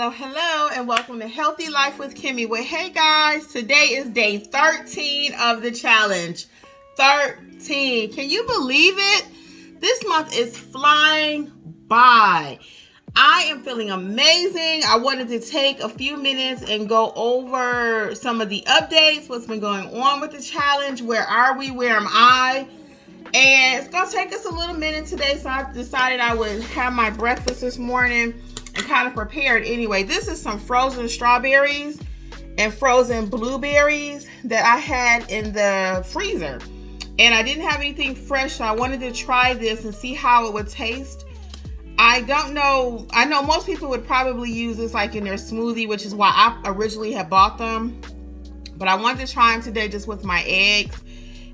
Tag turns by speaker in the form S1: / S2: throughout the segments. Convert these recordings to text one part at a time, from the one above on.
S1: Hello, and welcome to Healthy Life with Kimmi. Well, hey guys, today is day 13 of the challenge. 13. Can you believe it? This month is flying by. I am feeling amazing. I wanted to take a few minutes and go over some of the updates, what's been going on with the challenge, where are we, where am I? And it's going to take us a little minute today, so I decided I would have my breakfast this morning and kind of prepared anyway. This is some frozen strawberries and frozen blueberries that I had in the freezer. And I didn't have anything fresh, so I wanted to try this and see how it would taste. I don't know. I know most people would probably use this like in their smoothie, which is why I originally had bought them. But I wanted to try them today just with my eggs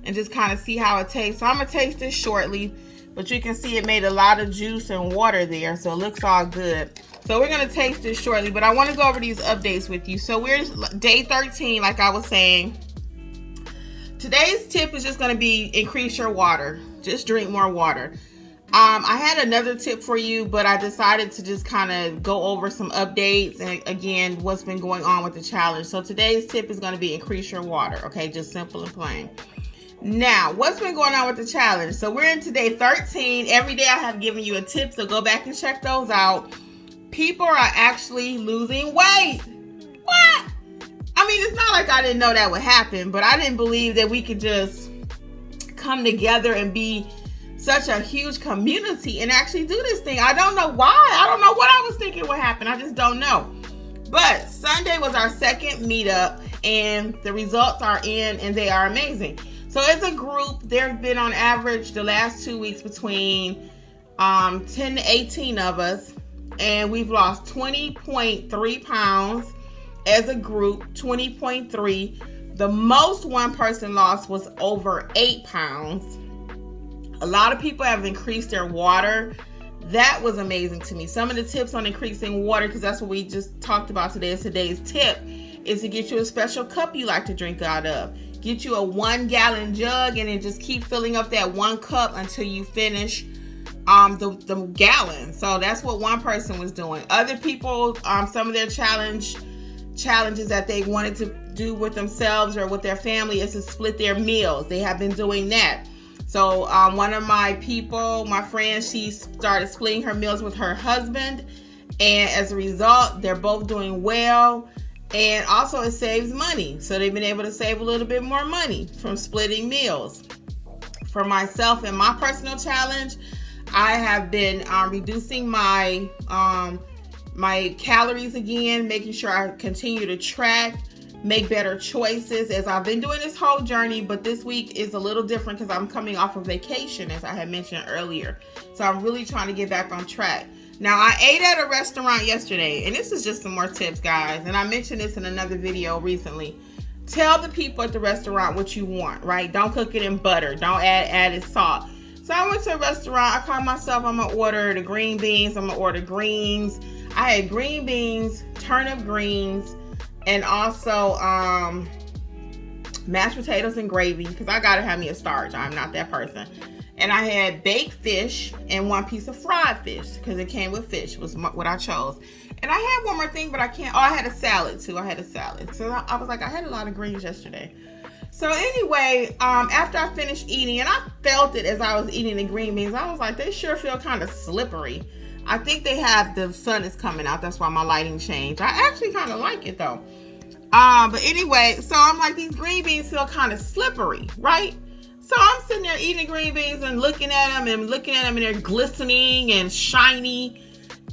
S1: and just kind of see how it tastes. So I'm going to taste this shortly. But you can see it made a lot of juice and water there, so it looks all good. So we're going to taste this shortly, but I want to go over these updates with you. So we're day 13, like I was saying. Today's tip is just going to be increase your water. Just drink more water. I had another tip for you, but I decided to just kind of go over some updates and again, what's been going on with the challenge. So today's tip is going to be increase your water. Okay, just simple and plain. Now, what's been going on with the challenge? So we're into day 13. Every day I have given you a tip, so go back and check those out. People are actually losing weight. What? I mean, it's not like I didn't know that would happen, but I didn't believe that we could just come together and be such a huge community and actually do this thing. I don't know why. I don't know what I was thinking would happen. I just don't know. But Sunday was our second meetup, and the results are in, and they are amazing. So as a group, there have been on average the last 2 weeks between 10 to 18 of us, and we've lost 20.3 pounds as a group, 20.3. The most one person lost was over 8 pounds. A lot of people have increased their water. That was amazing to me. Some of the tips on increasing water, because that's what we just talked about today, is today's tip, is to get you a special cup you like to drink out of. Get you a 1 gallon jug and then just keep filling up that 1 cup until you finish the gallon. So that's what one person was doing. Other people, some of their challenges that they wanted to do with themselves or with their family is to split their meals. They have been doing that. So one of my friends, she started splitting her meals with her husband, and as a result, they're both doing well. And also it saves money. So they've been able to save a little bit more money from splitting meals. For myself and my personal challenge, I have been reducing my calories again, making sure I continue to track, make better choices as I've been doing this whole journey. But this week is a little different because I'm coming off of vacation, as I had mentioned earlier. So I'm really trying to get back on track. Now, I ate at a restaurant yesterday, and this is just some more tips, guys. And I mentioned this in another video recently. Tell the people at the restaurant what you want, right? Don't cook it in butter. Don't add added salt. So I went to a restaurant. I called myself, I'm going to order the green beans. I'm going to order greens. I had green beans, turnip greens, and also mashed potatoes and gravy, because I got to have me a starch. I'm not that person. And I had baked fish and 1 piece of fried fish, because it came with fish, was what I chose. And I had one more thing, but I can't. Oh, I had a salad too. So I was like, I had a lot of greens yesterday. So anyway, after I finished eating, and I felt it as I was eating the green beans, I was like, they sure feel kind of slippery. I think the sun is coming out. That's why my lighting changed. I actually kind of like it though. But anyway, so I'm like, these green beans feel kind of slippery, right? So I'm sitting there eating green beans and looking at them and they're glistening and shiny.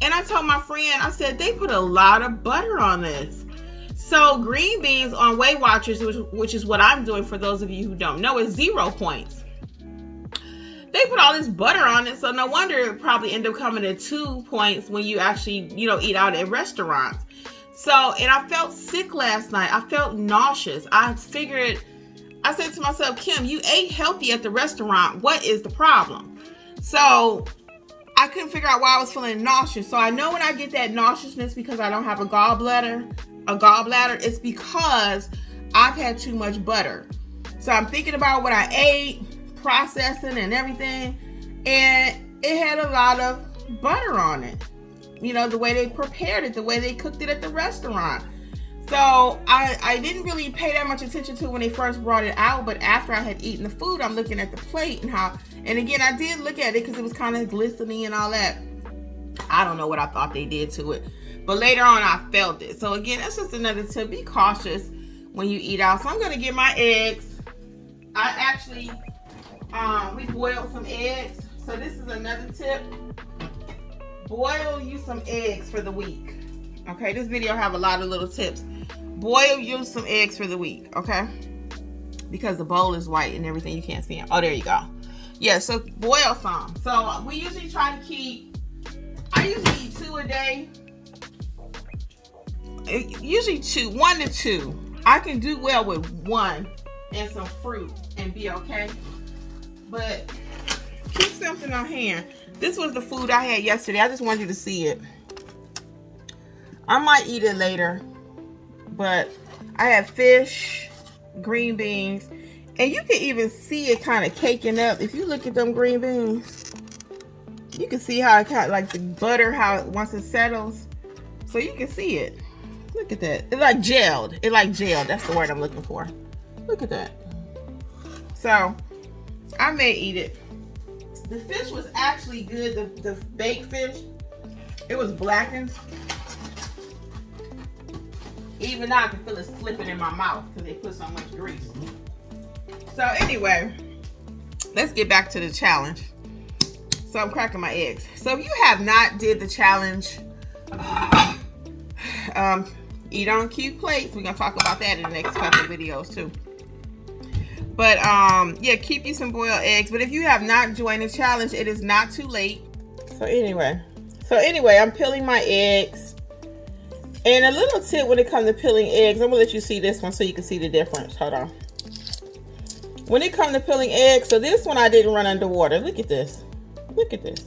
S1: And I told my friend, I said, they put a lot of butter on this. So green beans on Weight Watchers, which is what I'm doing for those of you who don't know, is 0 points. They put all this butter on it, so no wonder it probably ended up coming at 2 points when you actually, eat out at restaurants. So, and I felt sick last night. I felt nauseous. I said to myself, Kim, you ate healthy at the restaurant. What is the problem? So I couldn't figure out why I was feeling nauseous. So I know when I get that nauseousness because I don't have a gallbladder, it's because I've had too much butter. So I'm thinking about what I ate, processing and everything, and it had a lot of butter on it. you know, the way they prepared it, the way they cooked it at the restaurant. So I didn't really pay that much attention to when they first brought it out, but after I had eaten the food, I'm looking at the plate and again, I did look at it because it was kind of glistening and all that. I don't know what I thought they did to it, but later on I felt it. So again, that's just another tip. Be cautious when you eat out. So I'm gonna get my eggs. I actually, we boiled some eggs. So this is another tip. Boil you some eggs for the week. Okay, this video have a lot of little tips. Boil you some eggs for the week, okay? Because the bowl is white and everything, you can't see it. Oh, there you go. Yeah, so boil some. So we usually try to keep, I usually eat 2 a day. Usually 1 to 2. I can do well with 1 and some fruit and be okay. But keep something on hand. This was the food I had yesterday. I just wanted you to see it. I might eat it later, but I had fish, green beans, and you can even see it kind of caking up. If you look at them green beans, you can see how it kind of like the butter, how once it settles, so you can see it. Look at that. It's like gelled. It like gelled. That's the word I'm looking for. Look at that. So I may eat it. The fish was actually good. The baked fish, it was blackened. Even now I can feel it slipping in my mouth because they put so much grease. So anyway, let's get back to the challenge. So I'm cracking my eggs. So if you have not did the challenge, eat on cute plates. We're gonna talk about that in the next couple of videos too. But yeah, keep you some boiled eggs. But if you have not joined the challenge, it is not too late. So anyway, I'm peeling my eggs. And a little tip when it comes to peeling eggs, I'm gonna let you see this one so you can see the difference. Hold on. When it comes to peeling eggs, so this one I didn't run underwater. Look at this. Look at this.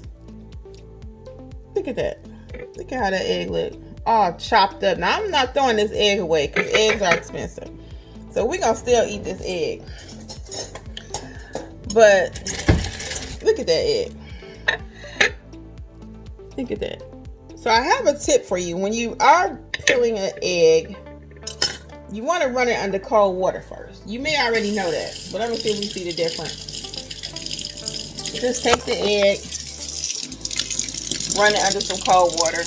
S1: Look at that. Look at how that egg look. All chopped up. Now I'm not throwing this egg away because eggs are expensive. So we're gonna still eat this egg. But look at that egg. Look at that. So I have a tip for you. When you are peeling an egg, you want to run it under cold water first. You may already know that, but I'm gonna see if we see the difference. Just take the egg, run it under some cold water.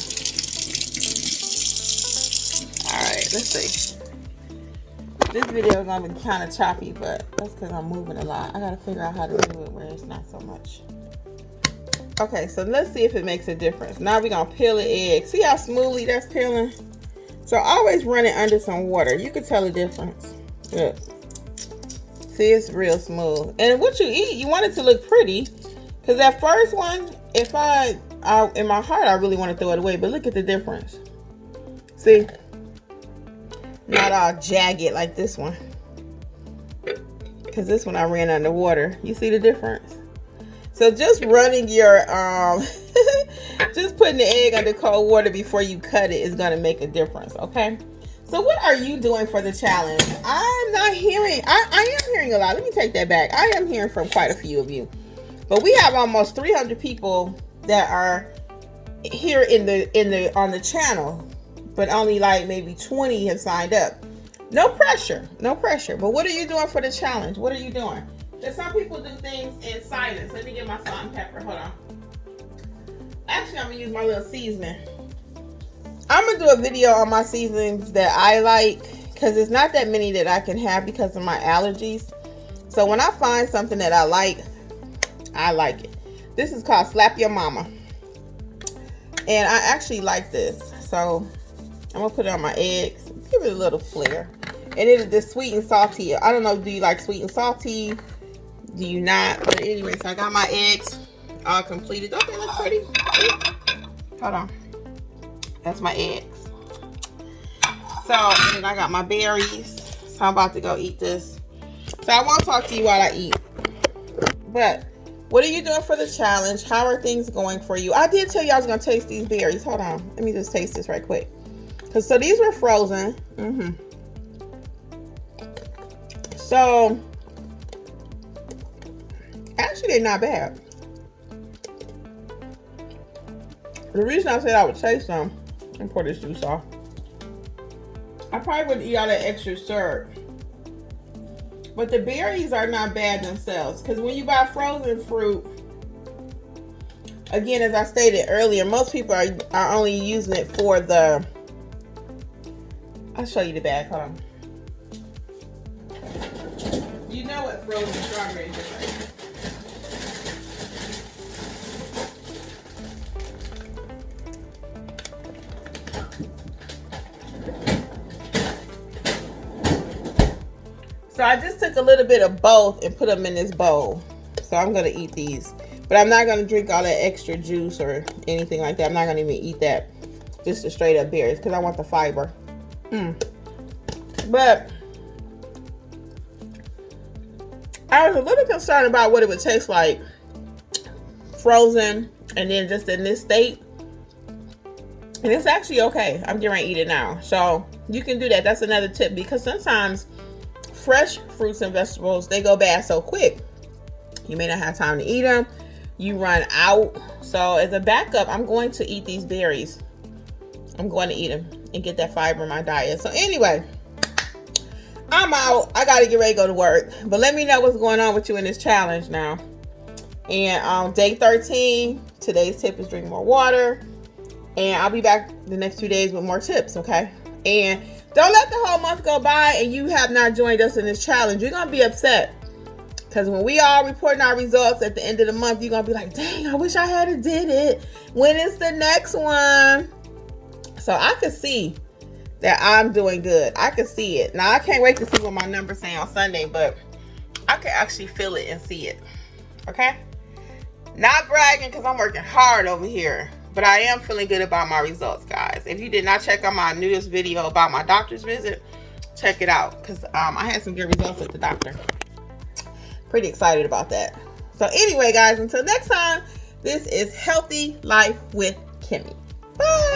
S1: All right, let's see. This video is gonna be kind of choppy, but that's because I'm moving a lot. I gotta figure out how to do it where it's not so much. Okay, so let's see if it makes a difference. Now we're gonna peel the egg. See how smoothly that's peeling? So always run it under some water. You can tell the difference. Look. See, it's real smooth. And what you eat, you want it to look pretty. Because that first one, if I in my heart, I really want to throw it away. But look at the difference. See? Not all jagged like this one. Because this one I ran underwater. You see the difference? So just running your, just putting the egg under cold water before you cut it is going to make a difference, okay? So what are you doing for the challenge? I'm not hearing, I am hearing a lot. Let me take that back. I am hearing from quite a few of you. But we have almost 300 people that are here on the channel, but only like maybe 20 have signed up. No pressure, no pressure. But what are you doing for the challenge? What are you doing? Because some people do things in silence. Let me get my salt and pepper. Hold on. Actually, I'm going to use my little seasoning. I'm going to do a video on my seasonings that I like. Because there's not that many that I can have because of my allergies. So when I find something that I like it. This is called Slap Your Mama. And I actually like this. So I'm going to put it on my eggs. Give it a little flair. And it is the sweet and salty. I don't know, do you like sweet and salty? Do you not? But anyway, so I got my eggs all completed. Don't they look pretty? Hold on. That's my eggs. So, and then I got my berries. So I'm about to go eat this. So I won't talk to you while I eat. But what are you doing for the challenge? How are things going for you? I did tell you I was going to taste these berries. Hold on. Let me just taste this right quick. So these were frozen. So actually, they're not bad. The reason I said I would taste some, and pour this juice off, I probably wouldn't eat all that extra syrup. But the berries are not bad themselves, because when you buy frozen fruit, again, as I stated earlier, most people are only using it for the, I'll show you the bag, hold on. You know what frozen strawberries are like. So I just took a little bit of both and put them in this bowl. So I'm gonna eat these. But I'm not gonna drink all that extra juice or anything like that. I'm not gonna even eat that. Just the straight up berries because I want the fiber. But I was a little concerned about what it would taste like frozen and then just in this state. And it's actually okay. I'm getting ready to eat it now. So you can do that. That's another tip, because sometimes fresh fruits and vegetables, they go bad so quick. You may not have time to eat them. You run out. So as a backup, I'm going to eat these berries. I'm going to eat them and get that fiber in my diet. So anyway, I'm out. I got to get ready to go to work. But let me know what's going on with you in this challenge now. And on day 13, today's tip is drink more water. And I'll be back the next 2 days with more tips, okay? And don't let the whole month go by and you have not joined us in this challenge. You're going to be upset. Because when we all reporting our results at the end of the month, you're going to be like, dang, I wish I had did it. When is the next one? So I could see that I'm doing good. I could see it. Now, I can't wait to see what my numbers say on Sunday, but I can actually feel it and see it. Okay? Not bragging because I'm working hard over here. But I am feeling good about my results, guys. If you did not check out my newest video about my doctor's visit, check it out. Because I had some good results at the doctor. Pretty excited about that. So anyway, guys, until next time, this is Healthy Life with Kimmi. Bye.